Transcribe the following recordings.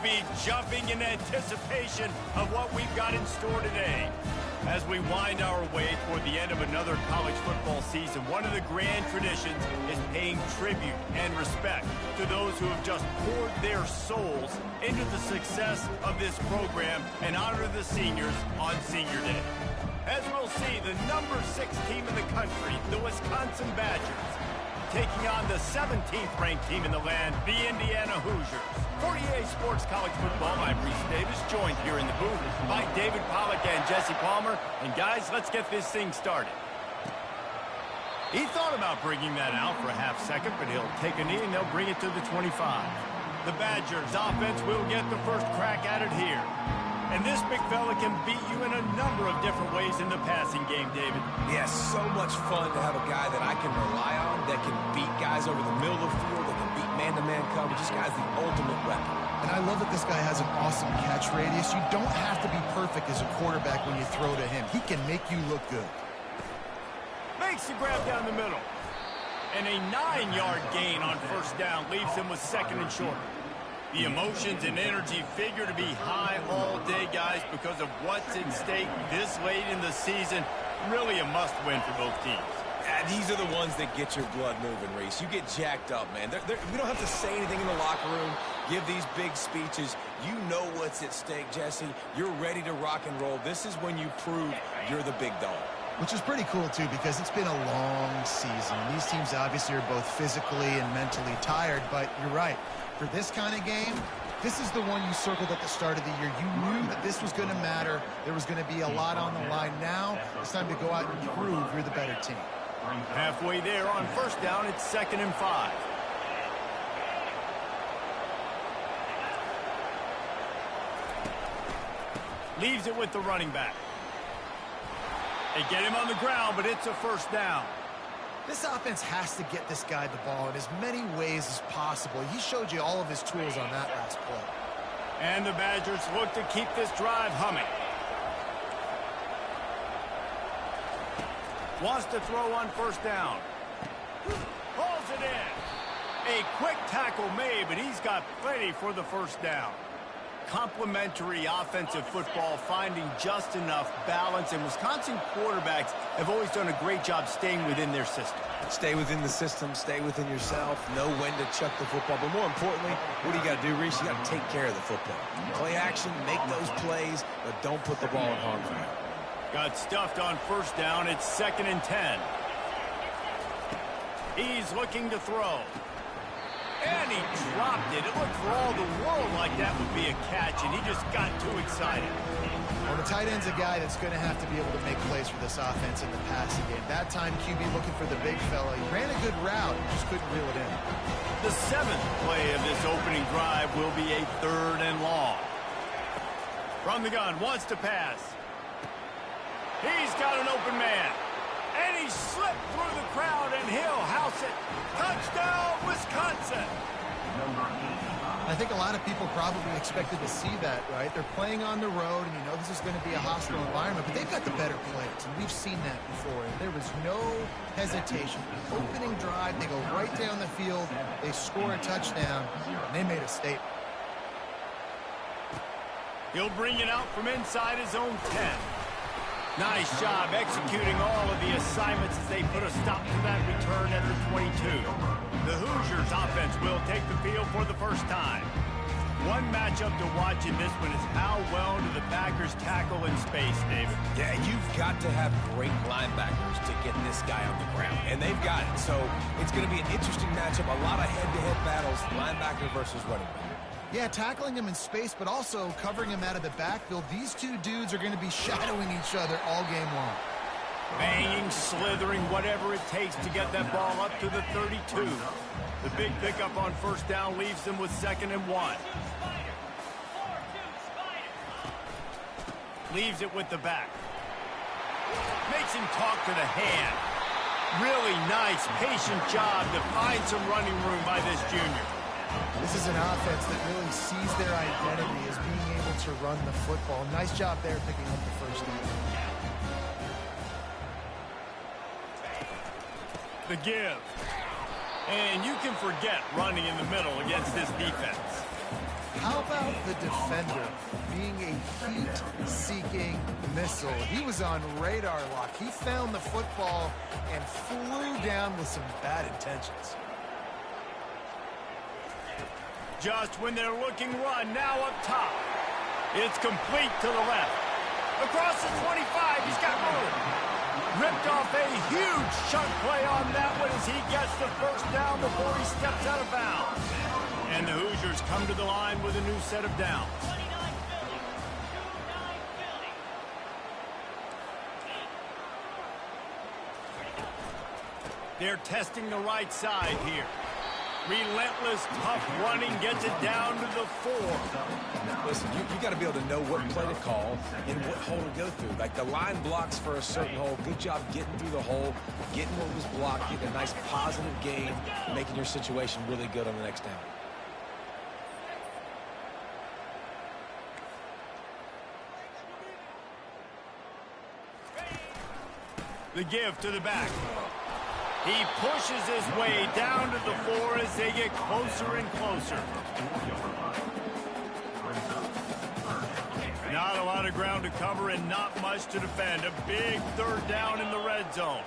be jumping in anticipation of what we've got in store today. As we wind our way toward the end of another college football season, one of the grand traditions is paying tribute and respect to those who have just poured their souls into the success of this program and honor the seniors on Senior Day. As we'll see, the number 6 team in the country, the Wisconsin Badgers, taking on the 17th ranked team in the land, the Indiana Hoosiers. For EA Sports College Football, I'm Reese Davis, joined here in the booth by David Pollack and Jesse Palmer. And guys, let's get this thing started. He thought about bringing that out for a half second, but he'll take a knee and they'll bring it to the 25. The Badgers offense will get the first crack at it here. And this big fella can beat you in a number of different ways in the passing game, David. Yes, so much fun to have a guy that I can rely on, that can beat guys over the middle of the field, that can beat man-to-man coverage. This guy's the ultimate weapon. And I love that this guy has an awesome catch radius. You don't have to be perfect as a quarterback when you throw to him. He can make you look good. Makes the grab down the middle. And a 9-yard gain on first down leaves him with second and short. The emotions and energy figure to be high all day, guys, because of what's at stake this late in the season. Really a must-win for both teams. Yeah, these are the ones that get your blood moving, Reese. You get jacked up, man. We don't have to say anything in the locker room, give these big speeches. You know what's at stake, Jesse. You're ready to rock and roll. This is when you prove you're the big dog. Which is pretty cool, too, because it's been a long season. These teams obviously are both physically and mentally tired, but you're right. For this kind of game, this is the one you circled at the start of the year. You knew that this was going to matter. There was going to be a lot on the line. Now it's time to go out and prove you're the better team. Halfway there on first down, it's 2nd and 5. Leaves it with the running back. They get him on the ground, but it's a first down. This offense has to get this guy the ball in as many ways as possible. He showed you all of his tools on that last play. And the Badgers look to keep this drive humming. Wants to throw on first down. Pulls it in. A quick tackle made, but he's got plenty for the first down. Complementary offensive football, finding just enough balance, and Wisconsin quarterbacks have always done a great job staying within their system. Stay within the system, stay within yourself, know when to chuck the football. But more importantly, what do you got to do, Reese? You got to take care of the football. Play action, make those plays, but don't put the ball in harm's way. Got stuffed on first down. It's 2nd and 10. He's looking to throw. And he dropped it. It looked for all the world like that would be a catch, and he just got too excited. Well, the tight end's a guy that's going to have to be able to make plays for this offense in the passing game. That time, QB looking for the big fella. He ran a good route, just couldn't reel it in. The 7th play of this opening drive will be a 3rd and long. From the gun, wants to pass. He's got an open man. And he slipped through the crowd, and he'll house it. Touchdown, Wisconsin! I think a lot of people probably expected to see that, right? They're playing on the road, and you know this is going to be a hostile environment, but they've got the better players, and we've seen that before. And there was no hesitation. Opening drive, they go right down the field, they score a touchdown, and they made a statement. He'll bring it out from inside his own 10. Nice job executing all of the assignments as they put a stop to that return at the 22. The Hoosiers offense will take the field for the first time. One matchup to watch in this one is how well do the Packers tackle in space, David. Yeah, you've got to have great linebackers to get this guy on the ground, and they've got it. So it's going to be an interesting matchup, a lot of head-to-head battles, linebacker versus running back. Yeah, tackling him in space, but also covering him out of the backfield. These two dudes are going to be shadowing each other all game long. Banging, slithering, whatever it takes to get that ball up to the 32. The big pickup on first down leaves them with 2nd and 1. Leaves it with the back. Makes him talk to the hand. Really nice, patient job to find some running room by this junior. This is an offense that really sees their identity as being able to run the football. Nice job there picking up the first down. The give. And you can forget running in the middle against this defense. How about the defender being a heat-seeking missile? He was on radar lock. He found the football and flew down with some bad intentions. Just when they're looking run, now up top. It's complete to the left. Across the 25, he's got room. Ripped off a huge chunk play on that one as he gets the first down before he steps out of bounds. And the Hoosiers come to the line with a new set of downs. They're testing the right side here. Relentless, tough running gets it down to the 4. Listen, you got to be able to know what play to call and what hole to go through. Like the line blocks for a certain hole. Good job getting through the hole, getting what was blocked, getting a nice positive gain, making your situation really good on the next down. The give to the back. He pushes his way down to the 4 as they get closer and closer. Not a lot of ground to cover and not much to defend. A big third down in the red zone.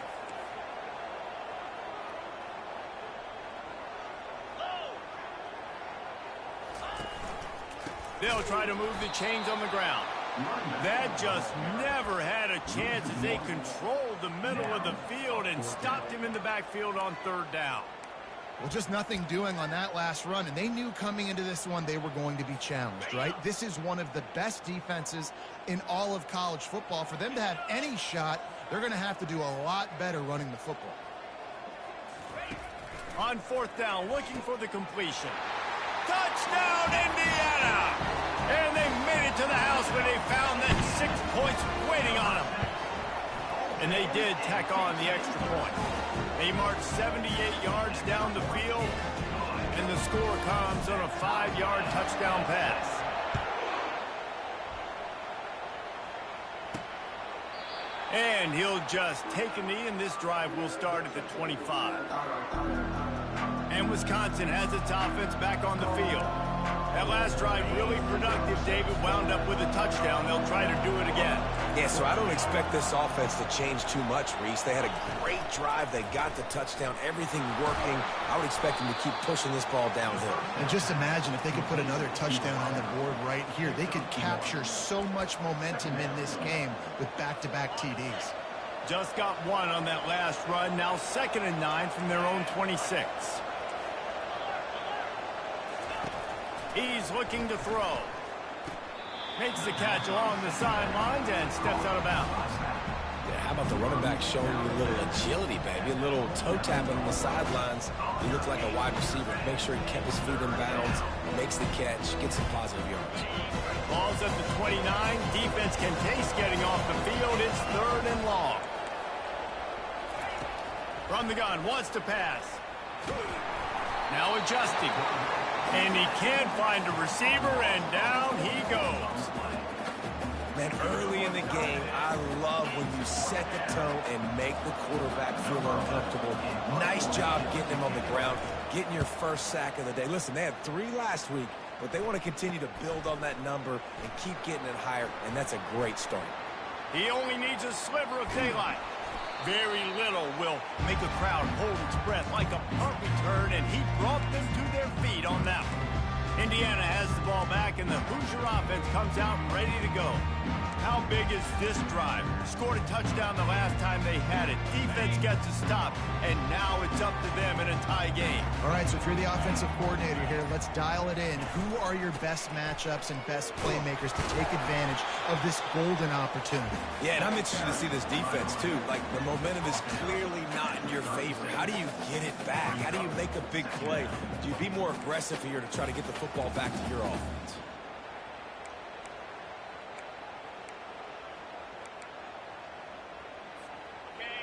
They'll try to move the chains on the ground. That just never had a chance as they controlled the middle of the field and stopped him in the backfield on third down. Well, just nothing doing on that last run, and they knew coming into this one they were going to be challenged, right? This is one of the best defenses in all of college football. For them to have any shot, they're going to have to do a lot better running the football. On fourth down, looking for the completion. Touchdown, Indiana! And they made it to the house when they found that 6 points waiting on them. And they did tack on the extra point. They marched 78 yards down the field, and the score comes on a 5-yard touchdown pass. And he'll just take a knee, and this drive will start at the 25. And Wisconsin has its offense back on the field. That last drive really productive. David wound up with a touchdown. They'll try to do it again. Yeah, so I don't expect this offense to change too much, Reese. They had a great drive. They got the touchdown. Everything working. I would expect them to keep pushing this ball downhill. And just imagine if they could put another touchdown on the board right here. They could capture so much momentum in this game with back-to-back TDs. Just got one on that last run. Now 2nd and 9 from their own 26. He's looking to throw. Makes the catch along the sidelines and steps out of bounds. Yeah, how about the running back showing you a little agility, baby? A little toe tapping on the sidelines. He looked like a wide receiver. Make sure he kept his feet in bounds, makes the catch, gets some positive yards. Ball's at the 29. Defense can taste getting off the field. It's 3rd and long. From the gun, wants to pass. Now adjusting. And he can't find a receiver, and down he goes. Man, early in the game, I love when you set the tone and make the quarterback feel uncomfortable. Nice job getting him on the ground, getting your first sack of the day. Listen, they had 3 last week, but they want to continue to build on that number and keep getting it higher, and that's a great start. He only needs a sliver of daylight. Very little will make a crowd hold its breath like a punt return, and he brought them to their feet on that one. Indiana has the ball back, and the Hoosier offense comes out ready to go. How big is this drive? Scored a touchdown the last time they had it. Defense gets a stop, and now it's up to them in a tie game. All right, so if you're the offensive coordinator here, let's dial it in. Who are your best matchups and best playmakers to take advantage of this golden opportunity? Yeah, and I'm interested to see this defense, too. Like, the momentum is clearly not in your favor. How do you get it back? How do you make a big play? Do you be more aggressive here to try to get the football back to your offense?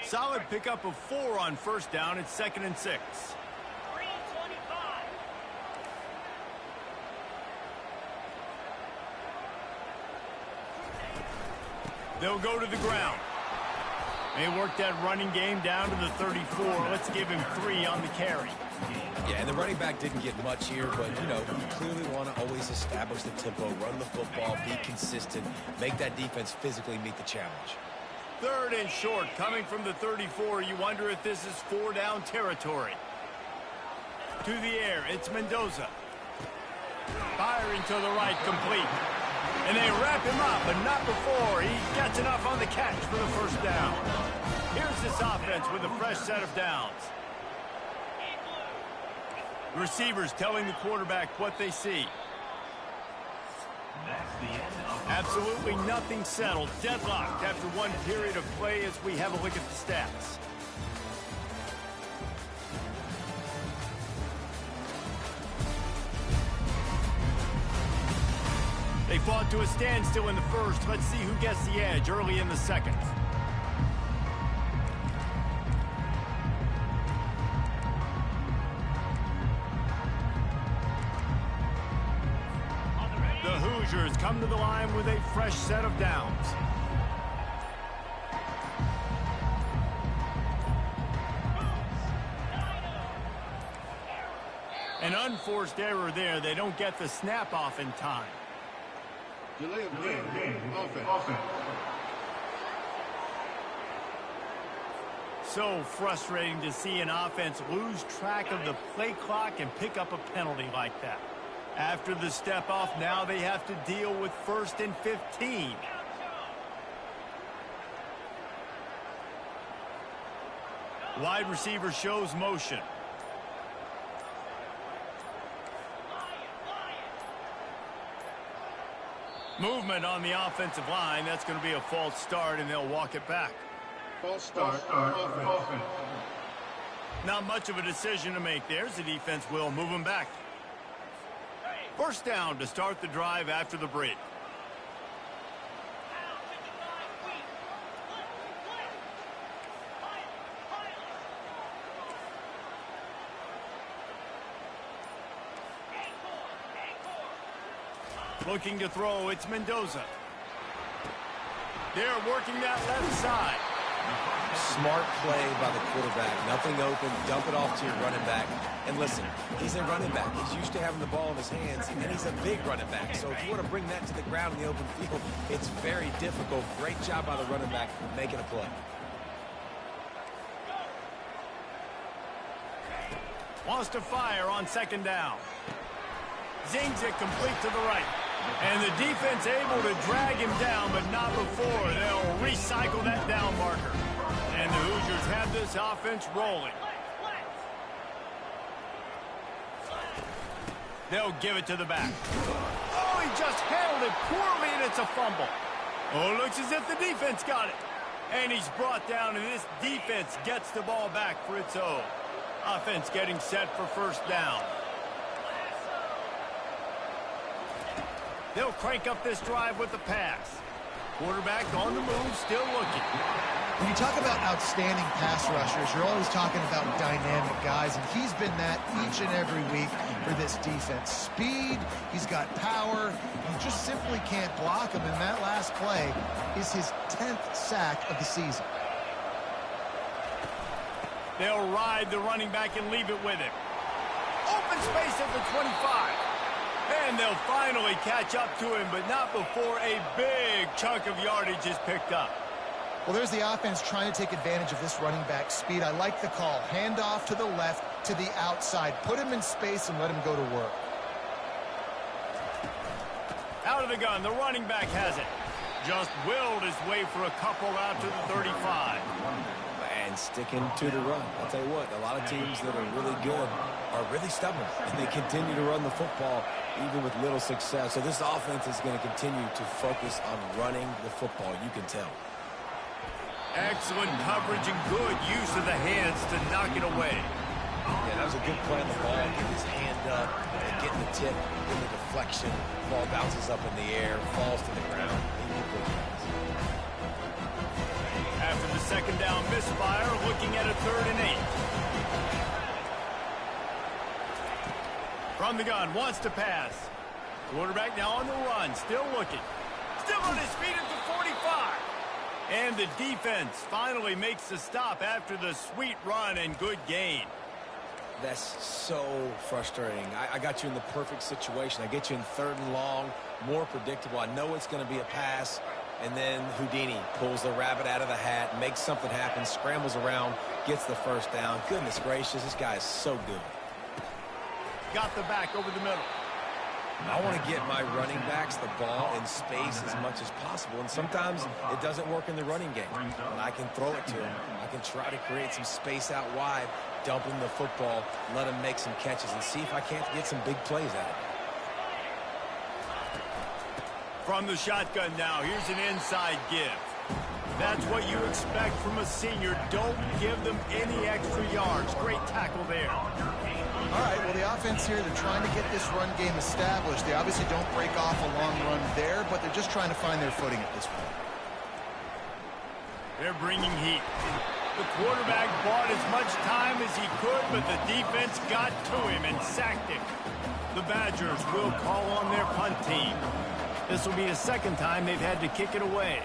Solid pickup of 4 on first down. It's 2nd and 6. They'll go to the ground. They work that running game down to the 34. Let's give him 3 on the carry. Yeah, and the running back didn't get much here, but, you know, you clearly want to always establish the tempo, run the football, be consistent, make that defense physically meet the challenge. 3rd and short, coming from the 34. You wonder if this is 4-down territory. To the air, it's Mendoza. Firing to the right, complete. And they wrap him up, but not before he gets enough on the catch for the 1st down. Here's this offense with a fresh set of downs. The receivers telling the quarterback what they see. Absolutely nothing settled. Deadlocked after one period of play as we have a look at the stats. They fought to a standstill in the 1st. Let's see who gets the edge early in the 2nd. The Hoosiers come to the line with a fresh set of downs. An unforced error there. They don't get the snap off in time. Delay of game. Offense. So frustrating to see an offense lose track of the play clock and pick up a penalty like that. After the step off, now they have to deal with 1st and 15. Wide receiver shows motion. Movement on the offensive line. That's going to be a false start, and they'll walk it back. False start. Offense. Not much of a decision to make. There's the defense will move them back. 1st down to start the drive after the break. Looking to throw, it's Mendoza. They're working that left side. Smart play by the quarterback. Nothing open. Dump it off to your running back. And listen, he's a running back. He's used to having the ball in his hands, and he's a big running back. So if you want to bring that to the ground in the open field, it's very difficult. Great job by the running back making a play. Wants to fire on 2nd down. Zings it complete to the right. And the defense able to drag him down, but not before. They'll recycle that down marker. And the Hoosiers have this offense rolling. They'll give it to the back. Oh, he just handled it poorly, and it's a fumble. Oh, looks as if the defense got it. And he's brought down, and this defense gets the ball back for its own. Offense getting set for 1st down. They'll crank up this drive with the pass. Quarterback on the move, still looking. When you talk about outstanding pass rushers, you're always talking about dynamic guys, and he's been that each and every week for this defense. Speed, he's got power, you just simply can't block him, and that last play is his 10th sack of the season. They'll ride the running back and leave it with him. Open space at the 25. And they'll finally catch up to him, but not before a big chunk of yardage is picked up. Well, there's the offense trying to take advantage of this running back speed. I like the call. Hand off to the left, to the outside. Put him in space and let him go to work. Out of the gun, the running back has it. Just willed his way for a couple out to the 35. And sticking to the run. I'll tell you what, a lot of teams that are really good are really stubborn, and they continue to run the football even with little success. So this offense is going to continue to focus on running the football, you can tell. Excellent coverage and good use of the hands to knock it away. Yeah, that was a good play on the ball, getting his hand up, and getting the tip, getting the deflection. Ball bounces up in the air, falls to the ground. After the 2nd down misfire, looking at a 3rd and 8. From the gun, wants to pass. Quarterback now on the run, still looking. Still on his feet at the 45. And the defense finally makes the stop after the sweet run and good gain. That's so frustrating. I got you in the perfect situation. I get you in 3rd and long, more predictable. I know it's going to be a pass, and then Houdini pulls the rabbit out of the hat, makes something happen, scrambles around, gets the first down. Goodness gracious, this guy is so good. Got the back over the middle. I want to get my running backs the ball in space as much as possible, and sometimes it doesn't work in the running game. But I can throw it to him. I can try to create some space out wide, dump him the football, let him make some catches, and see if I can't get some big plays out of it. From the shotgun now, here's an inside give. That's what you expect from a senior. Don't give them any extra yards. Great tackle there. All right, well, the offense here, they're trying to get this run game established. They obviously don't break off a long run there, but they're just trying to find their footing at this point. They're bringing heat. The quarterback bought as much time as he could, but the defense got to him and sacked him. The Badgers will call on their punt team. This will be the 2nd time they've had to kick it away.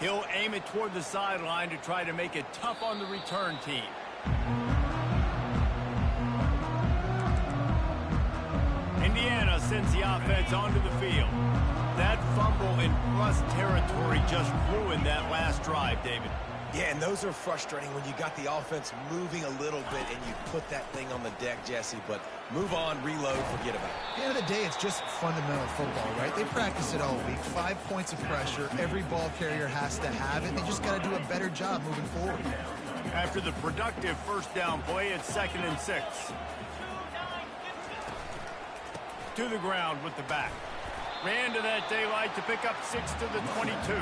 He'll aim it toward the sideline to try to make it tough on the return team. Indiana sends the offense onto the field. That fumble in plus territory just ruined that last drive, David. Yeah, and those are frustrating when you got the offense moving a little bit and you put that thing on the deck, Jesse. But move on, reload, forget about it. At the end of the day, it's just fundamental football, right? They practice it all week. 5 points of pressure. Every ball carrier has to have it. They just got to do a better job moving forward. After the productive first down play, it's 2nd and 6. To the ground with the back. Ran to that daylight to pick up 6 to the 22.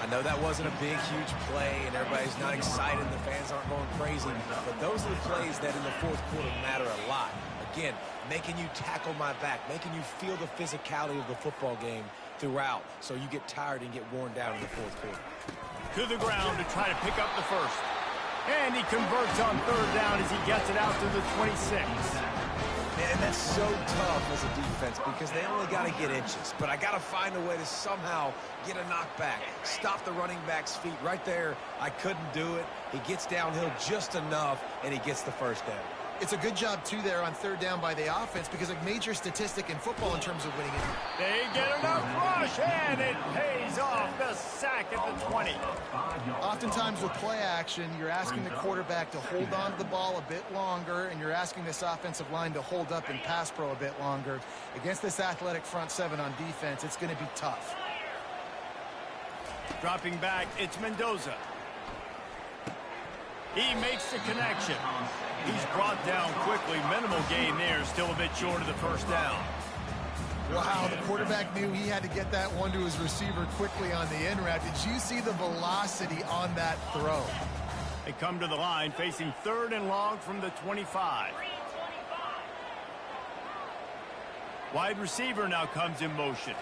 I know that wasn't a big, huge play, and everybody's not excited, the fans aren't going crazy, but those are the plays that in the 4th quarter matter a lot. Again, making you tackle my back, making you feel the physicality of the football game throughout, so you get tired and get worn down in the 4th quarter. To the ground to try to pick up the first. And he converts on 3rd down as he gets it out to the 26. And that's so tough as a defense because they only got to get inches. But I got to find a way to somehow get a knockback, stop the running back's feet right there. I couldn't do it. He gets downhill just enough, and he gets the first down. It's a good job, too, there on 3rd down by the offense because a major statistic in football in terms of winning it. They get enough rush, and it pays off. The sack at the 20. Oftentimes with play action, you're asking the quarterback to hold on to the ball a bit longer, and you're asking this offensive line to hold up in pass pro a bit longer. Against this athletic front 7 on defense, it's going to be tough. Dropping back, it's Mendoza. He makes the connection. He's brought down quickly. Minimal gain there. Still a bit short of the first down. Wow, the quarterback knew he had to get that one to his receiver quickly on the in route. Did you see the velocity on that throw? They come to the line facing 3rd and long from the 25. Wide receiver now comes in motion.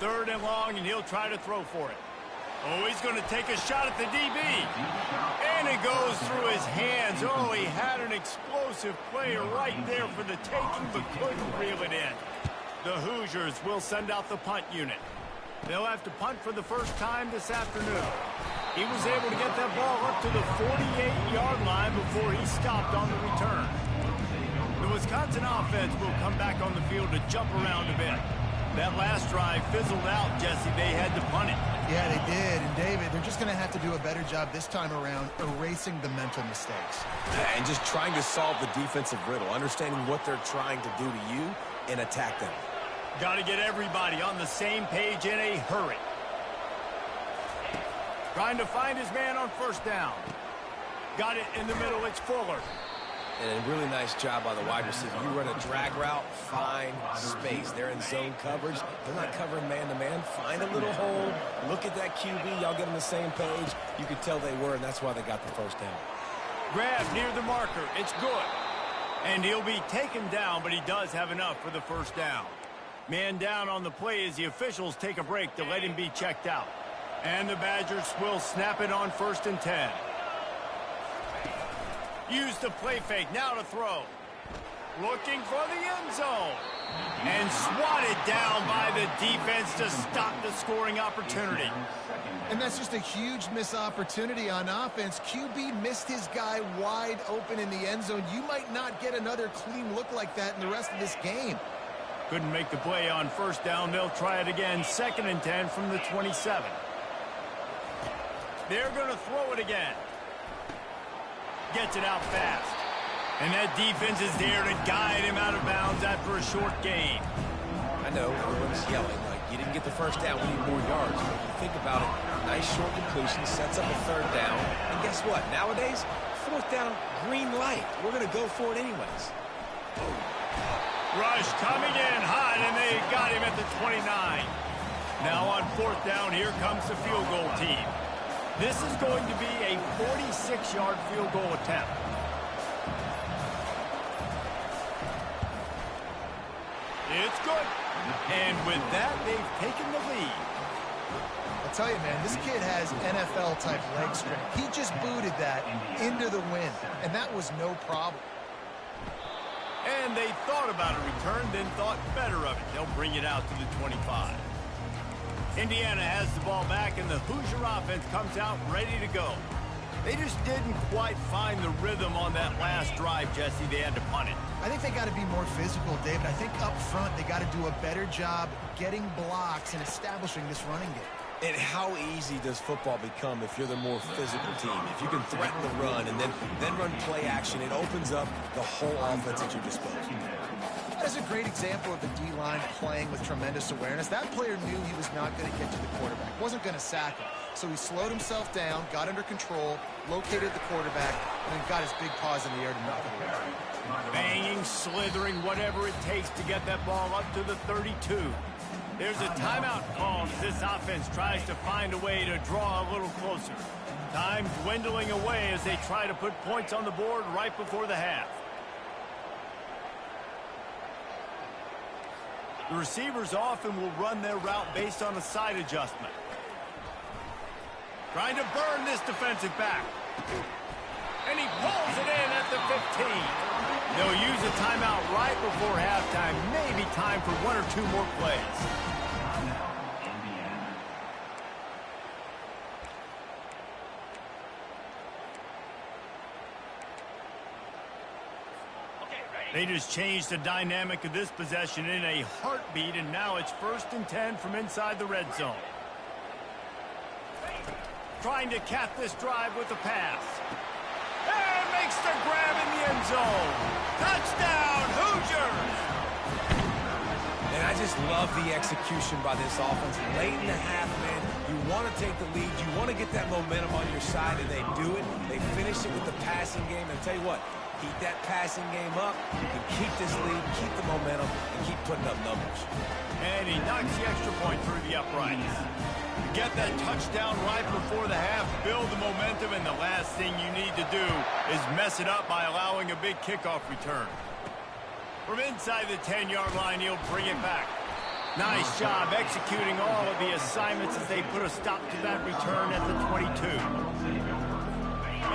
3rd and long, and he'll try to throw for it. Oh, he's going to take a shot at the DB. And it goes through his hands. Oh, he had an explosive play right there for the taking, but couldn't reel it in. The Hoosiers will send out the punt unit. They'll have to punt for the first time this afternoon. He was able to get that ball up to the 48-yard line before he stopped on the return. The Wisconsin offense will come back on the field to jump around a bit. That last drive fizzled out, Jesse. They had to punt it. Yeah, they did. And, David, they're just going to have to do a better job this time around erasing the mental mistakes. Yeah, and just trying to solve the defensive riddle, understanding what they're trying to do to you and attack them. Got to get everybody on the same page in a hurry. Trying to find his man on 1st down. Got it in the middle. It's Fuller. And a really nice job by the wide receiver. You run a drag route, find space. They're in zone coverage. They're not covering man-to-man. Find a little hole. Look at that QB. Y'all get on the same page. You could tell they were, and that's why they got the first down. Grab near the marker. It's good. And he'll be taken down, but he does have enough for the first down. Man down on the play as the officials take a break to let him be checked out. And the Badgers will snap it on 1st and 10. Use the play fake, now to throw. Looking for the end zone. And swatted down by the defense to stop the scoring opportunity. And that's just a huge missed opportunity on offense. QB missed his guy wide open in the end zone. You might not get another clean look like that in the rest of this game. Couldn't make the play on first down. They'll try it again. 2nd and 10 from the 27. They're going to throw it again. Gets it out fast. And that defense is there to guide him out of bounds after a short gain. I know everyone's yelling like you didn't get the first down, we need more yards. But if you think about it, nice short completion sets up a 3rd down. And guess what? Nowadays, 4th down, green light. We're going to go for it anyways. Rush coming in hot, and they got him at the 29. Now on 4th down, here comes the field goal team. This is going to be a 46-yard field goal attempt. It's good. And with that, they've taken the lead. I'll tell you, man, this kid has NFL-type leg strength. He just booted that into the wind, and that was no problem. And they thought about a return, then thought better of it. They'll bring it out to the 25. Indiana has the ball back, and the Hoosier offense comes out ready to go. They just didn't quite find the rhythm on that last drive, Jesse. They had to punt it. I think they got to be more physical, David. I think up front they got to do a better job getting blocks and establishing this running game. And how easy does football become if you're the more physical team? If you can threaten the run and then run play action, it opens up the whole offense at your disposal. That is a great example of the D-line playing with tremendous awareness. That player knew he was not going to get to the quarterback, wasn't going to sack him. So he slowed himself down, got under control, located the quarterback, and then got his big paws in the air to knock it away. Banging, slithering, whatever it takes to get that ball up to the 32. There's a timeout called as this offense tries to find a way to draw a little closer. Time dwindling away as they try to put points on the board right before the half. The receivers often will run their route based on a side adjustment. Trying to burn this defensive back. And he pulls it in at the 15. They'll use a timeout right before halftime. Maybe time for 1 or 2 more plays. They just changed the dynamic of this possession in a heartbeat, and now it's 1st and 10 from inside the red zone. Trying to cap this drive with a pass. And makes the grab in the end zone. Touchdown, Hoosiers! And I just love the execution by this offense. Late in the half, man, you want to take the lead. You want to get that momentum on your side, and they do it. They finish it with the passing game. And tell you what, keep that passing game up, and keep this lead, keep the momentum, and keep putting up numbers. And he knocks the extra point through the uprights. Get that touchdown right before the half, build the momentum, and the last thing you need to do is mess it up by allowing a big kickoff return. From inside the 10-yard line, he'll bring it back. Nice job executing all of the assignments as they put a stop to that return at the 22.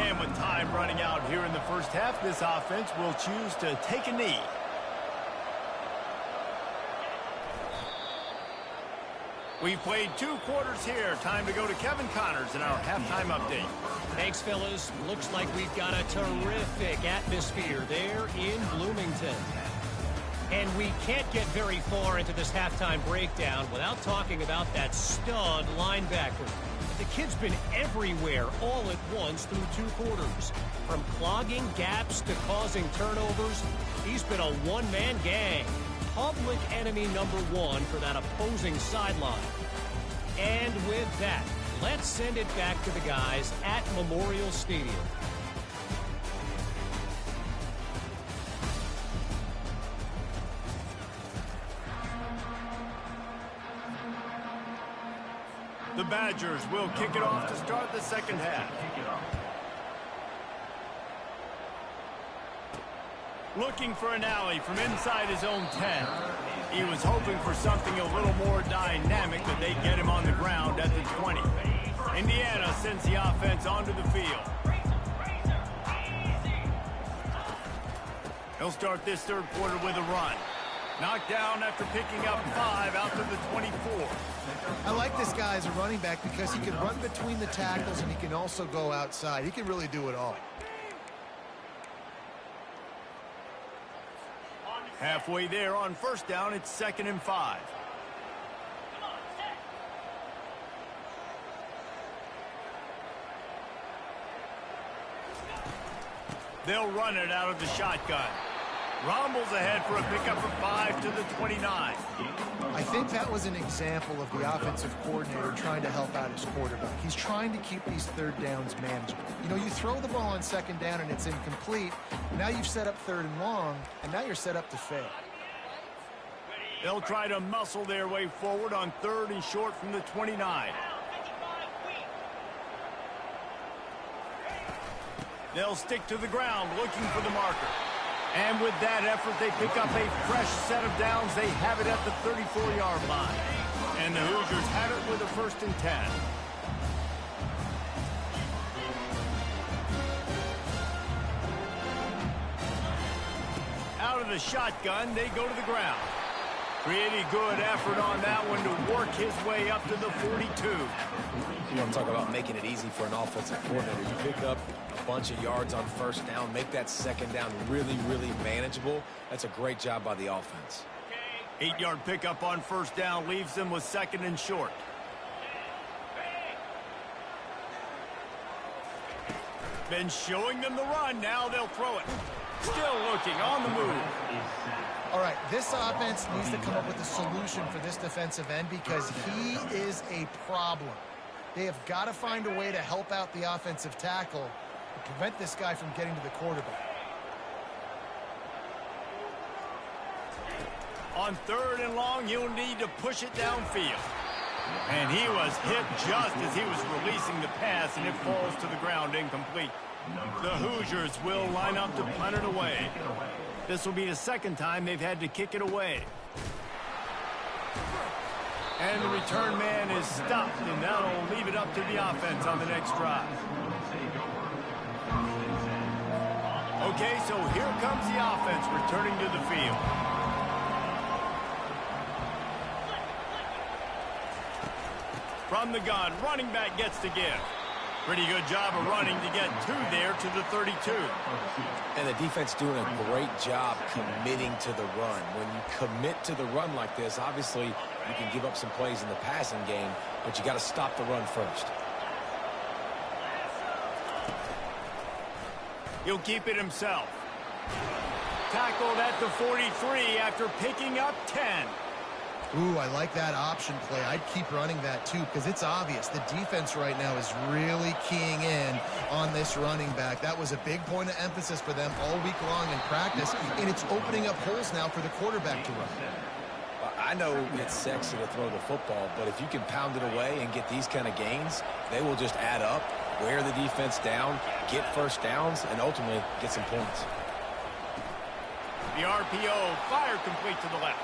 And with time running out here in the first half, this offense will choose to take a knee. We've played 2 quarters here. Time to go to Kevin Connors in our halftime update. Thanks, fellas. Looks like we've got a terrific atmosphere there in Bloomington. And we can't get very far into this halftime breakdown without talking about that stud linebacker. The kid's been everywhere all at once through 2 quarters. From clogging gaps to causing turnovers, he's been a one-man gang. Public enemy number 1 for that opposing sideline. And with that, let's send it back to the guys at Memorial Stadium. The Badgers will kick it off to start the second half. Looking for an alley from inside his own 10. He was hoping for something a little more dynamic, but they get him on the ground at the 20. Indiana sends the offense onto the field. He'll start this third quarter with a run. Knocked down after picking up 5 out to the 24. I like this guy as a running back because he can run between the tackles and he can also go outside. He can really do it all. Halfway there on first down, it's 2nd and 5. They'll run it out of the shotgun. Rommel's ahead for a pickup of 5 to the 29. I think that was an example of the offensive coordinator trying to help out his quarterback. He's trying to keep these third downs manageable. You know, you throw the ball on 2nd down and it's incomplete. Now you've set up 3rd and long, and now you're set up to fail. They'll try to muscle their way forward on 3rd and short from the 29. They'll stick to the ground looking for the marker. And with that effort, they pick up a fresh set of downs. They have it at the 34-yard line. And the Hoosiers have it with a 1st and 10. Out of the shotgun, they go to the ground. Pretty good effort on that one to work his way up to the 42. You want to talk about making it easy for an offensive coordinator. You pick up a bunch of yards on 1st down, make that 2nd down really, really manageable. That's a great job by the offense. 8-yard pickup on 1st down leaves them with 2nd and short. Been showing them the run. Now they'll throw it. Still looking on the move. All right, this offense needs to come up with a solution for this defensive end because he is a problem. They have got to find a way to help out the offensive tackle and prevent this guy from getting to the quarterback. On 3rd and long, you'll need to push it downfield. And he was hit just as he was releasing the pass, and it falls to the ground incomplete. The Hoosiers will line up to punt it away. This will be the 2nd time they've had to kick it away. And the return man is stopped, and that'll leave it up to the offense on the next drive. Okay, so here comes the offense returning to the field. From the gun, running back gets to give. Pretty good job of running to get 2 there to the 32. And the defense doing a great job committing to the run. When you commit to the run like this, obviously you can give up some plays in the passing game, but you got to stop the run first. He'll keep it himself. Tackled at the 43 after picking up 10. Ooh, I like that option play. I'd keep running that too because it's obvious the defense right now is really keying in on this running back. That was a big point of emphasis for them all week long in practice, and it's opening up holes now for the quarterback to run. I know it's sexy to throw the football, but if you can pound it away and get these kind of gains, they will just add up, wear the defense down, get 1st downs, and ultimately get some points. The RPO fired complete to the left.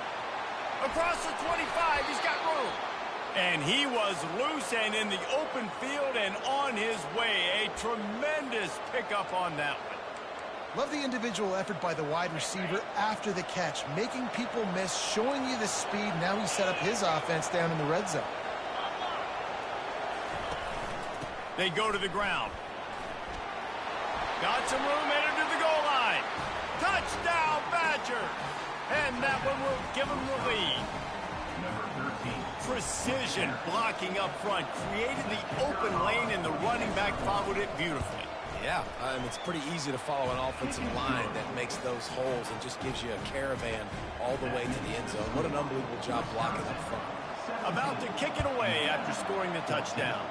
Across the 25, he's got room. And he was loose and in the open field and on his way. A tremendous pickup on that one. Love the individual effort by the wide receiver after the catch, making people miss, showing you the speed. Now he set up his offense down in the red zone. They go to the ground. Got some room, headed to the goal line. Touchdown, Badger. And that one will give them the lead. Precision blocking up front. Created the open lane, and the running back followed it beautifully. Yeah, it's pretty easy to follow an offensive line that makes those holes and just gives you a caravan all the way to the end zone. What an unbelievable job blocking up front. About to kick it away after scoring the touchdown.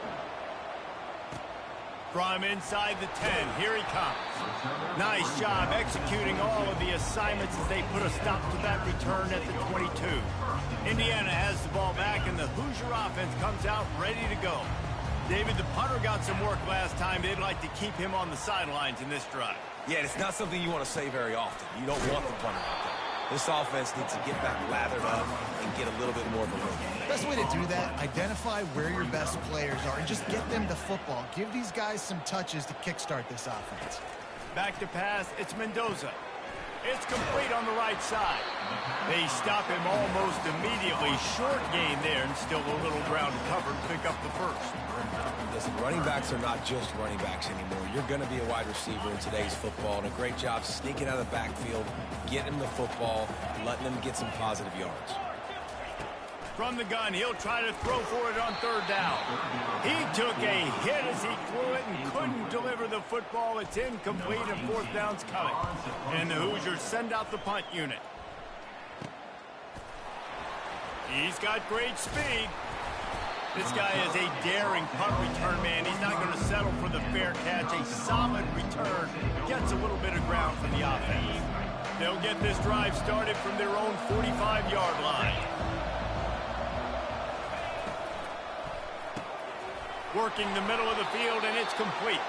From inside the 10, here he comes. Nice job executing all of the assignments as they put a stop to that return at the 22. Indiana has the ball back, and the Hoosier offense comes out ready to go. David, the punter got some work last time. They'd like to keep him on the sidelines in this drive. Yeah, it's not something you want to say very often. You don't want the punter out there. This offense needs to get back lathered up and get a little bit more of a look. Best way to do that, identify where your best players are and just get them the football. Give these guys some touches to kickstart this offense. Back to pass, it's Mendoza. It's complete on the right side. They stop him almost immediately. Short gain there, and still a little ground covered to pick up the first. Listen, running backs are not just running backs anymore. You're going to be a wide receiver in today's football, and a great job sneaking out of the backfield, getting the football, letting them get some positive yards. From the gun, he'll try to throw for it on third down. He took a hit as he threw it and couldn't deliver the football. It's incomplete, and fourth down's coming. And the Hoosiers send out the punt unit. He's got great speed. This guy is a daring punt return man. He's not going to settle for the fair catch. A solid return. Gets a little bit of ground from the offense. They'll get this drive started from their own 45-yard line. Working the middle of the field, and it's complete.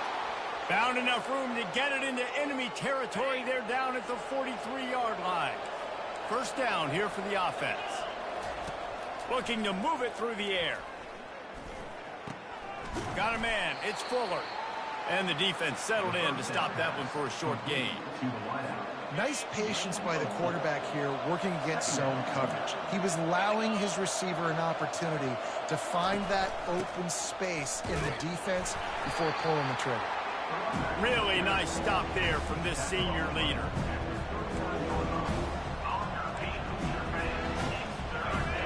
Found enough room to get it into enemy territory. They're down at the 43-yard line. First down here for the offense. Looking to move it through the air. Got a man. It's Fuller. And the defense settled in to stop that one for a short gain. Nice patience by the quarterback here working against zone coverage. He was allowing his receiver an opportunity to find that open space in the defense before pulling the trigger. Really nice stop there from this senior leader.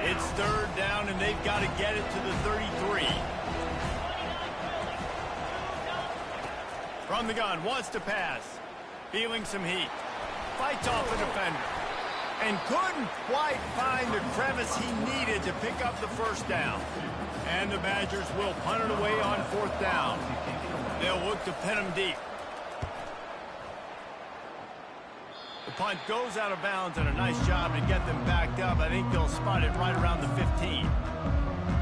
It's third down, and they've got to get it to the 33. From the gun, wants to pass. Feeling some heat. Fights off a defender. And couldn't quite find the crevice he needed to pick up the first down. And the Badgers will punt it away on fourth down. They'll look to pin him deep. The punt goes out of bounds, and a nice job to get them backed up. I think they'll spot it right around the 15.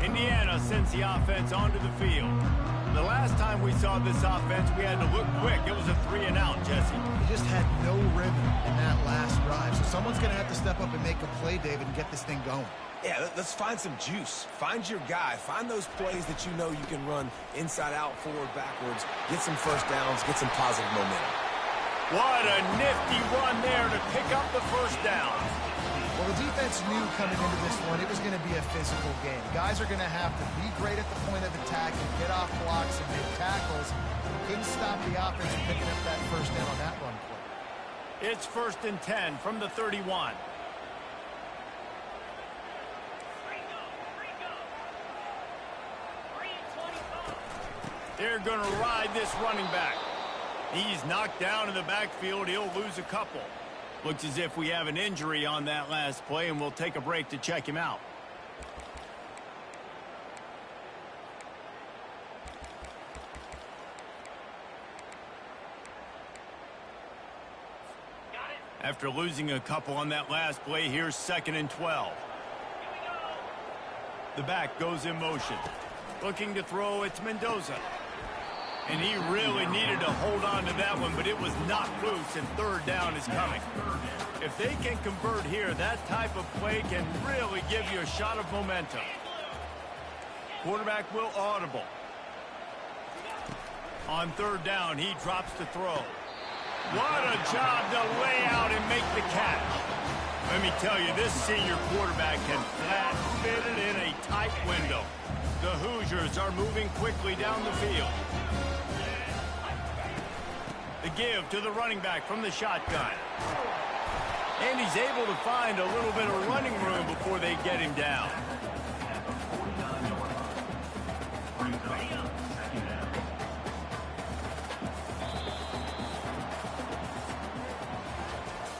Indiana sends the offense onto the field. The last time we saw this offense, we had to look quick. It was a 3-and-out, Jesse. He just had no rhythm in that last drive. So someone's going to have to step up and make a play, David, and get this thing going. Yeah, let's find some juice. Find your guy. Find those plays that you know you can run inside out, forward, backwards. Get some first downs. Get some positive momentum. What a nifty run there to pick up the first down. Well, the defense knew coming into this one it was going to be a physical game. Guys are going to have to be great at the point of attack and get off blocks and make tackles. Couldn't stop the offense from picking up that first down on that run play. It's 1st and 10 from the 31. They're going to ride this running back. He's knocked down in the backfield. He'll lose a couple. Looks as if we have an injury on that last play, and we'll take a break to check him out. After losing a couple on that last play, here's 2nd and 12. The back goes in motion. Looking to throw, it's Mendoza. And he really needed to hold on to that one, but it was knocked loose, and third down is coming. If they can convert here, that type of play can really give you a shot of momentum. Quarterback will audible. On third down, he drops to throw. What a job to lay out and make the catch. Let me tell you, this senior quarterback can flat fit it in a tight window. The Hoosiers are moving quickly down the field. The give to the running back from the shotgun. And he's able to find a little bit of running room before they get him down.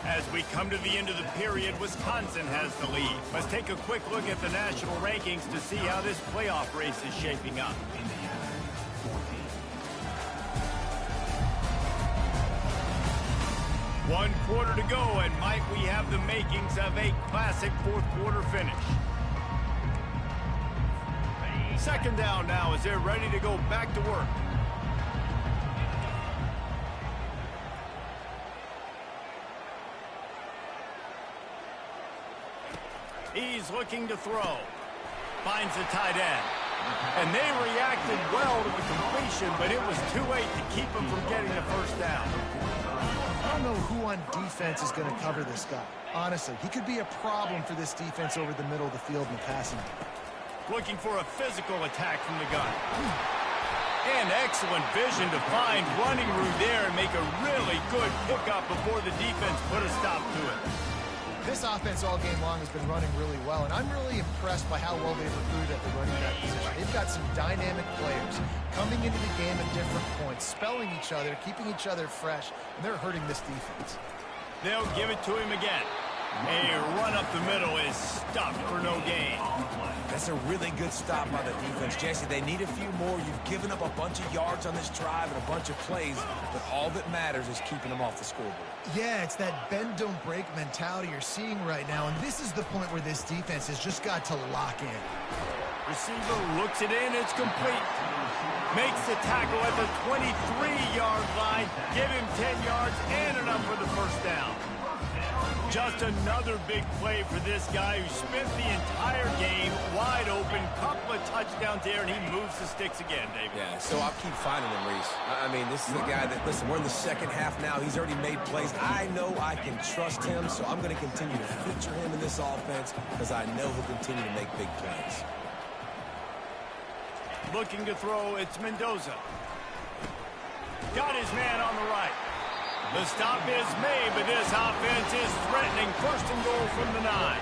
As we come to the end of the period, Wisconsin has the lead. Let's take a quick look at the national rankings to see how this playoff race is shaping up. One quarter to go, and might we have the makings of a classic fourth quarter finish. Second down now as they're ready to go back to work. He's looking to throw. Finds the tight end. And they reacted well to the completion, but it was too late to keep him from getting the first down. don't know who on defense is going to cover this guy. Honestly, he could be a problem for this defense over the middle of the field in the passing game. Looking for a physical attack from the gun. And excellent vision to find running room there and make a really good pickup before the defense put a stop to it. This offense all game long has been running really well, and I'm really impressed by how well they've recruited at the running back position. They've got some dynamic players coming into the game at different points, spelling each other, keeping each other fresh, and they're hurting this defense. They'll give it to him again. A run up the middle is stuffed for no gain. That's a really good stop by the defense. Jesse, they need a few more. You've given up a bunch of yards on this drive and a bunch of plays, but all that matters is keeping them off the scoreboard. Yeah, it's that bend, don't break mentality you're seeing right now, and this is the point where this defense has just got to lock in. Receiver looks it in, it's complete. Makes the tackle at the 23-yard line. Give him 10 yards and enough for the first down. Just another big play for this guy who spent the entire game wide open. Couple of touchdowns there, and he moves the sticks again, David. Yeah, so I'll keep finding him, Reese. I mean, this is the guy that, listen, we're in the second half now. He's already made plays. I know I can trust him, so I'm going to continue to feature him in this offense because I know he'll continue to make big plays. Looking to throw, it's Mendoza. Got his man on the right. The stop is made, but this offense is threatening. First and goal from the 9.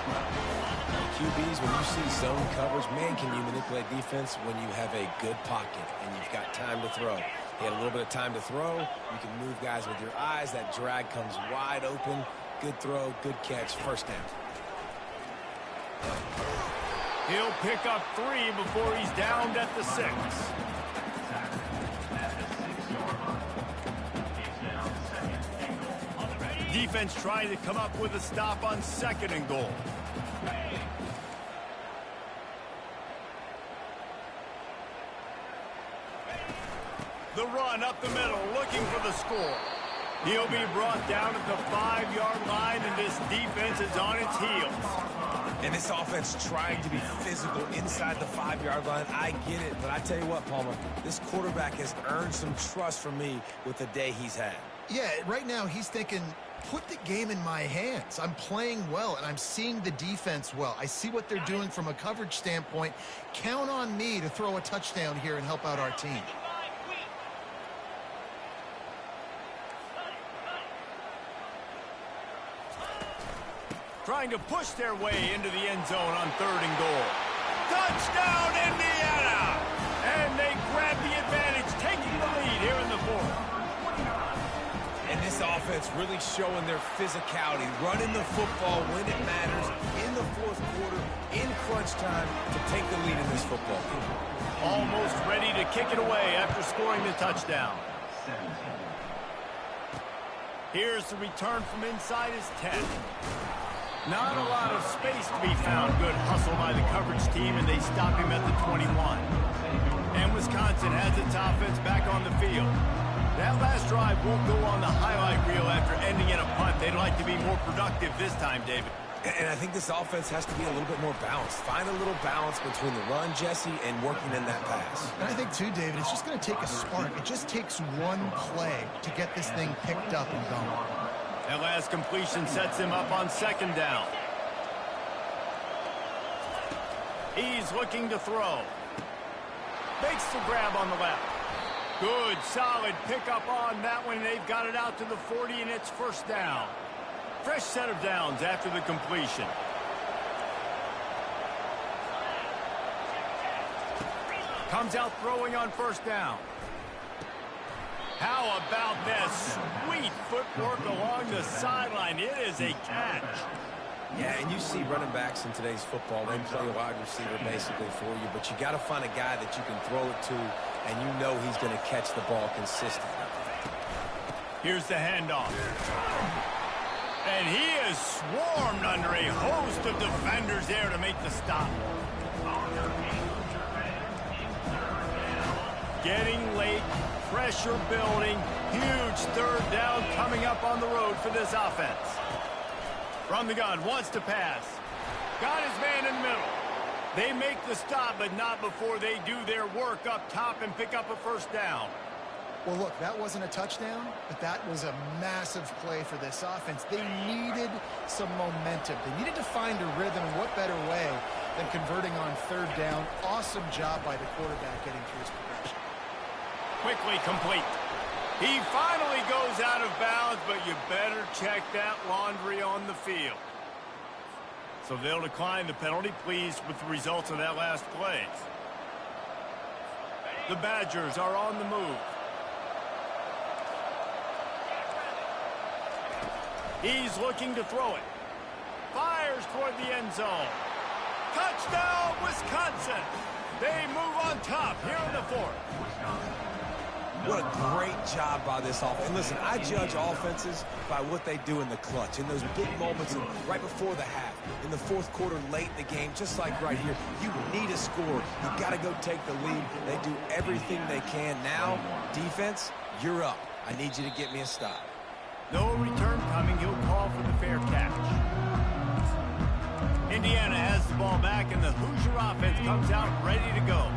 QBs, when you see zone coverage, man, can you manipulate defense when you have a good pocket and you've got time to throw. He had a little bit of time to throw. You can move guys with your eyes. That drag comes wide open. Good throw, good catch, first down. He'll pick up 3 before he's downed at the 6. Defense trying to come up with a stop on 2nd and goal. The run up the middle, looking for the score. He'll be brought down at the 5-yard line, and this defense is on its heels. And this offense trying to be physical inside the 5-yard line. I get it, but I tell you what, Palmer, this quarterback has earned some trust from me with the day he's had. Yeah, right now he's thinking, put the game in my hands. I'm playing well, and I'm seeing the defense well. I see what they're doing from a coverage standpoint. Count on me to throw a touchdown here and help out our team. Trying to push their way into the end zone on 3rd and goal. Touchdown, Indiana! And they grab the advantage, taking the lead here in the 4th. And this offense really showing their physicality, running the football when it matters, in the 4th quarter, in crunch time, to take the lead in this football game. Almost ready to kick it away after scoring the touchdown. Here's the return from inside his 10. Not a lot of space to be found. Good hustle by the coverage team, and they stop him at the 21. And Wisconsin has its offense back on the field. That last drive won't go on the highlight reel after ending in a punt. They'd like to be more productive this time, David. And I think this offense has to be a little bit more balanced. Find a little balance between the run, Jesse, and working in that pass. And I think, too, David, it's just going to take a spark. It just takes one play to get this thing picked up and going. That last completion sets him up on 2nd down. He's looking to throw. Makes the grab on the left. Good, solid pickup on that one. They've got it out to the 40, and it's first down. Fresh set of downs after the completion. Comes out throwing on first down. How about this sweet footwork along the sideline? It is a catch. Yeah, and you see running backs in today's football, they play a wide receiver basically for you, but you got to find a guy that you can throw it to, and you know he's going to catch the ball consistently. Here's the handoff. And he is swarmed under a host of defenders there to make the stop. Getting late, pressure building, huge 3rd down coming up on the road for this offense. From the gun, wants to pass. Got his man in the middle. They make the stop, but not before they do their work up top and pick up a first down. Well, look, that wasn't a touchdown, but that was a massive play for this offense. They needed some momentum. They needed to find a rhythm, and what better way than converting on third down. Awesome job by the quarterback getting through his progression. Quickly complete. He finally goes out of bounds, but you better check that laundry on the field. So they'll decline the penalty, pleased with the results of that last play. The Badgers are on the move. He's looking to throw it. Fires toward the end zone. Touchdown, Wisconsin! They move on top here in the fourth. What a great job by this offense. And listen, I judge offenses by what they do in the clutch, in those big moments right before the half, in the fourth quarter, late in the game, just like right here. You need a score. You got to go take the lead. They do everything they can. Now, defense, you're up. I need you to get me a stop. No return coming. He'll call for the fair catch. Indiana has the ball back, and the Hoosier offense comes out ready to go.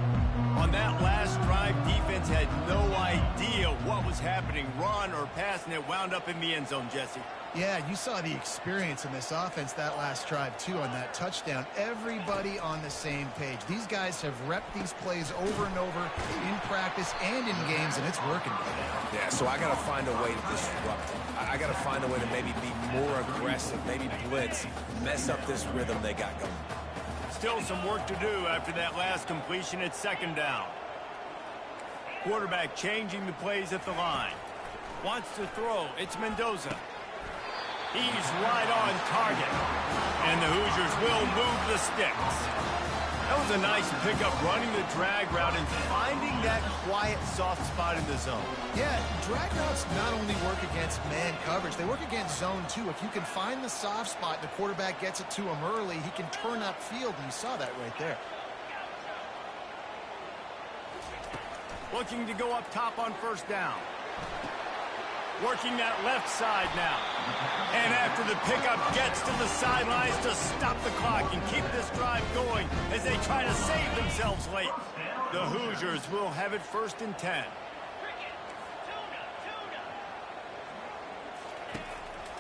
On that last drive, defense had no idea what was happening. Run or pass, and it wound up in the end zone, Jesse. Yeah, you saw the experience in this offense that last drive, too, on that touchdown. Everybody on the same page. These guys have repped these plays over and over in practice and in games, and it's working right now. Yeah, so I got to find a way to disrupt it. I got to find a way to maybe be more aggressive, maybe blitz, mess up this rhythm they got going. Still some work to do after that last completion at second down. Quarterback changing the plays at the line. Wants to throw. It's Mendoza. He's right on target. And the Hoosiers will move the sticks. That was a nice pickup, running the drag route and finding that quiet, soft spot in the zone. Yeah, drag routes not only work against man coverage, they work against zone too. If you can find the soft spot and the quarterback gets it to him early, he can turn upfield, and you saw that right there. Looking to go up top on first down. Working that left side now. And after the pickup, gets to the sidelines to stop the clock and keep this drive going as they try to save themselves late. The Hoosiers will have it 1st and 10.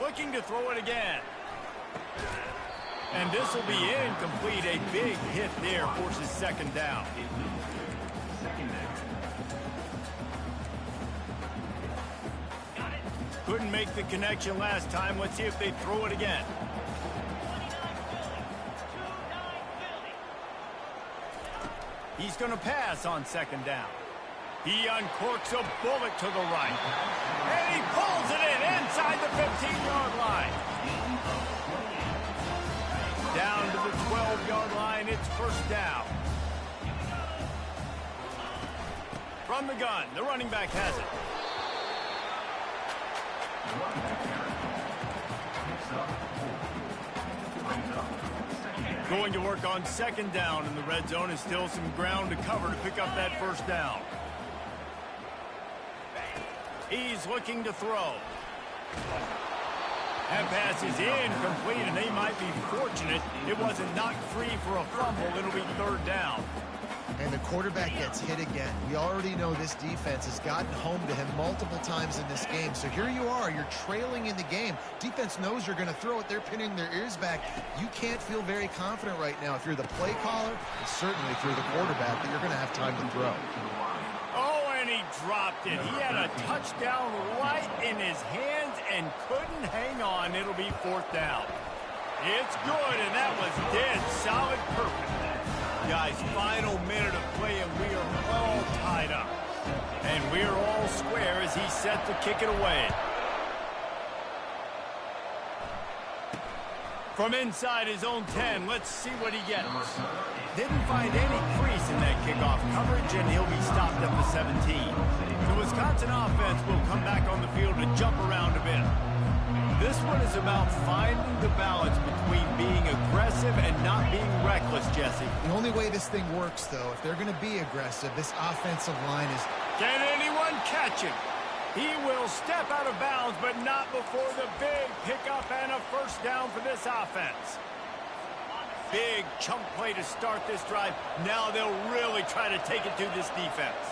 Looking to throw it again. And this will be incomplete. A big hit there forces second down. Couldn't make the connection last time. Let's see if they throw it again. He's going to pass on second down. He uncorks a bullet to the right. And he pulls it in inside the 15-yard line. Down to the 12-yard line. It's first down. From the gun, the running back has it. Going to work on second down in the red zone, and still some ground to cover to pick up that first down. He's looking to throw. That pass is incomplete, and they might be fortunate it wasn't knocked free for a fumble. It'll be third down. And the quarterback gets hit again. We already know this defense has gotten home to him multiple times in this game. So here you are, you're trailing in the game. Defense knows you're going to throw it. They're pinning their ears back. You can't feel very confident right now if you're the play caller, and certainly if you're the quarterback, that you're going to have time to throw. Oh, and he dropped it. He had a touchdown right in his hands and couldn't hang on. It'll be fourth down. It's good, and that was dead solid, perfect. Guys, final minute of play, and we are all tied up. And we're all square as he's set to kick it away. From inside his own 10, let's see what he gets. Didn't find any crease in that kickoff coverage, and he'll be stopped at the 17. The Wisconsin offense will come back on the field to jump around a bit. This one is about finding the balance between being aggressive and not being reckless, Jesse. The only way this thing works, though, if they're going to be aggressive, this offensive line is... Can anyone catch him? He will step out of bounds, but not before the big pickup and a first down for this offense. Big chunk play to start this drive. Now they'll really try to take it to this defense.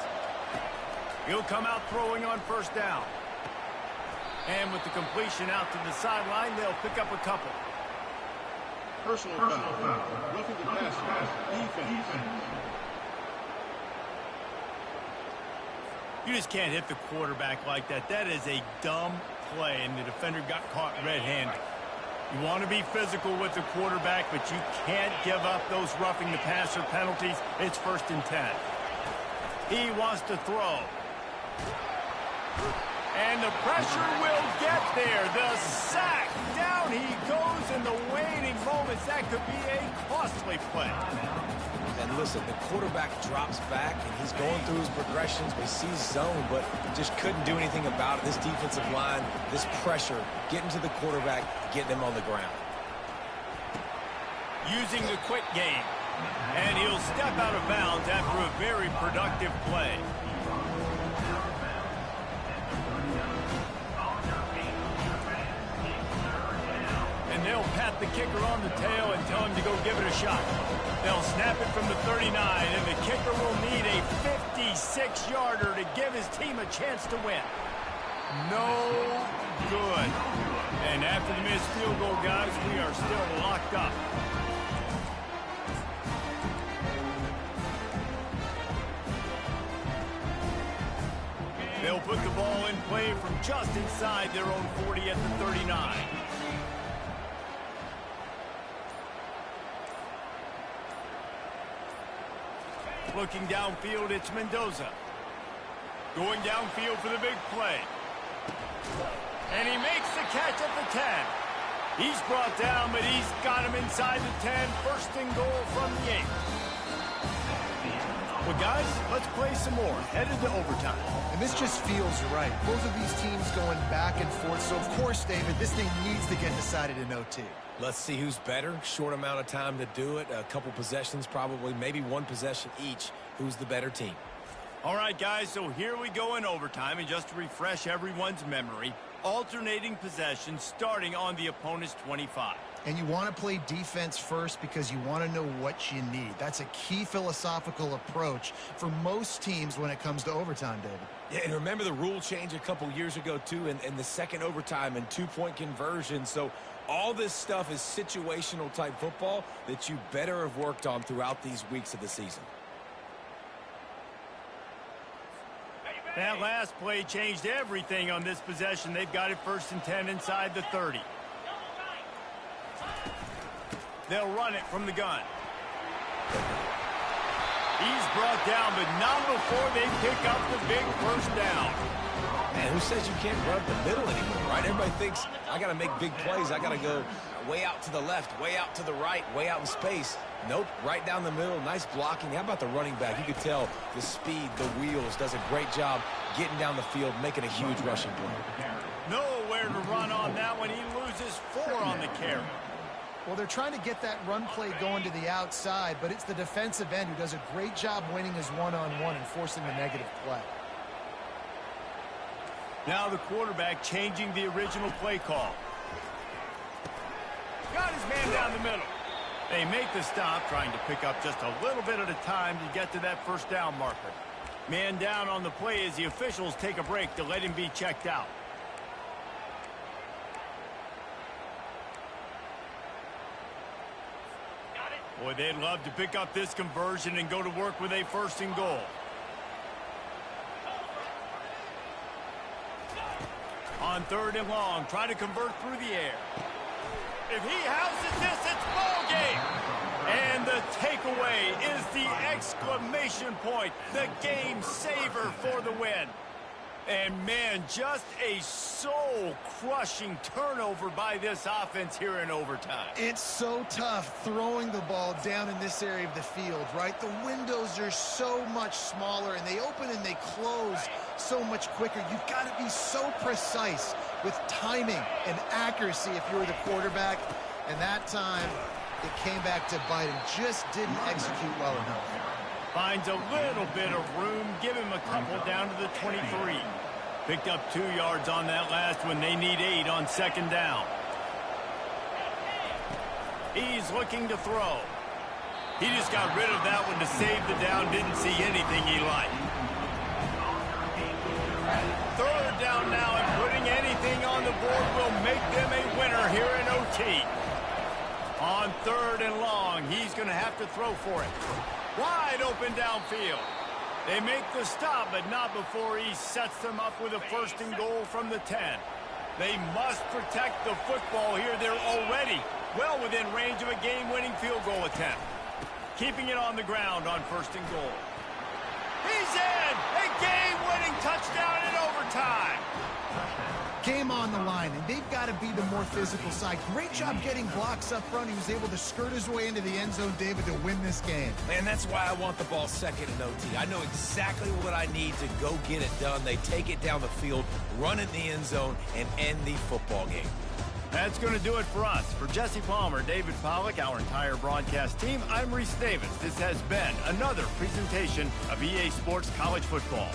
He'll come out throwing on first down. And with the completion out to the sideline, they'll pick up a couple. Personal foul. Roughing the passer. Defense. You just can't hit the quarterback like that. That is a dumb play, and the defender got caught red-handed. You want to be physical with the quarterback, but you can't give up those roughing the passer penalties. It's 1st and 10. He wants to throw. And the pressure will get there. The sack. Down he goes in the waning moments. That could be a costly play. And listen, the quarterback drops back, and he's going through his progressions. He sees zone, but just couldn't do anything about it. This defensive line, this pressure, getting to the quarterback, getting him on the ground. Using the quick game. And he'll step out of bounds after a very productive play. And they'll pat the kicker on the tail and tell him to go give it a shot. They'll snap it from the 39, and the kicker will need a 56-yarder to give his team a chance to win. No good. And after the missed field goal, guys, we are still locked up. They'll put the ball in play from just inside their own 40 at the 39. Looking downfield, it's Mendoza. Going downfield for the big play. And he makes the catch at the 10. He's brought down, but he's got him inside the 10. 1st and goal from the 8. Well, guys, let's play some more. Headed to overtime. And this just feels right. Both of these teams going back and forth. So, of course, David, this thing needs to get decided in OT. Let's see who's better. Short amount of time to do it. A couple possessions probably, maybe one possession each. Who's the better team? All right, guys, so here we go in overtime. And just to refresh everyone's memory, alternating possessions starting on the opponent's 25. And you want to play defense first because you want to know what you need. That's a key philosophical approach for most teams when it comes to overtime, David. Yeah, and remember the rule change a couple years ago, too, in the second overtime and 2-point conversion. So all this stuff is situational type football that you better have worked on throughout these weeks of the season. That last play changed everything on this possession. They've got it 1st and 10 inside the 30. They'll run it from the gun. He's brought down, but not before they pick up the big 1st down. Man, who says you can't run the middle anymore, right? Everybody thinks, I got to make big plays. I got to go way out to the left, way out to the right, way out in space. Nope, right down the middle. Nice blocking. How about the running back? You could tell the speed, the wheels, does a great job getting down the field, making a huge rushing play. Nowhere to run on that one. He loses 4 on the carry. Well, they're trying to get that run play going to the outside, but it's the defensive end who does a great job winning his one-on-one and forcing the negative play. Now the quarterback changing the original play call. Got his man down the middle. They make the stop, trying to pick up just a little bit at a time to get to that 1st down marker. Man down on the play as the officials take a break to let him be checked out. Boy, they'd love to pick up this conversion and go to work with a 1st and goal. On 3rd and long, try to convert through the air. If he houses this, it's ball game. And the takeaway is the exclamation point, the game saver for the win. And, man, just a soul-crushing turnover by this offense here in overtime. It's so tough throwing the ball down in this area of the field, right? The windows are so much smaller, and they open and they close so much quicker. You've got to be so precise with timing and accuracy if you're the quarterback. And that time, it came back to bite him. Just didn't execute well enough. Finds a little bit of room. Give him a couple down to the 23. Picked up 2 yards on that last one. They need 8 on 2nd down. He's looking to throw. He just got rid of that one to save the down. Didn't see anything he liked. Third down now, and putting anything on the board will make them a winner here in OT. On 3rd and long, he's going to have to throw for it. Wide open downfield. They make the stop, but not before he sets them up with a 1st and goal from the 10. They must protect the football here. They're already well within range of a game-winning field goal attempt. Keeping it on the ground on 1st and goal. He's in! A game-winning touchdown in overtime! Game on the line, and they've got to be the more physical side. Great job getting blocks up front. He was able to skirt his way into the end zone, David, to win this game. Man, that's why I want the ball 2nd in OT. I know exactly what I need to go get it done. They take it down the field, run it in the end zone, and end the football game. That's going to do it for us. For Jesse Palmer, David Pollack, our entire broadcast team, I'm Reese Davis. This has been another presentation of EA Sports College Football.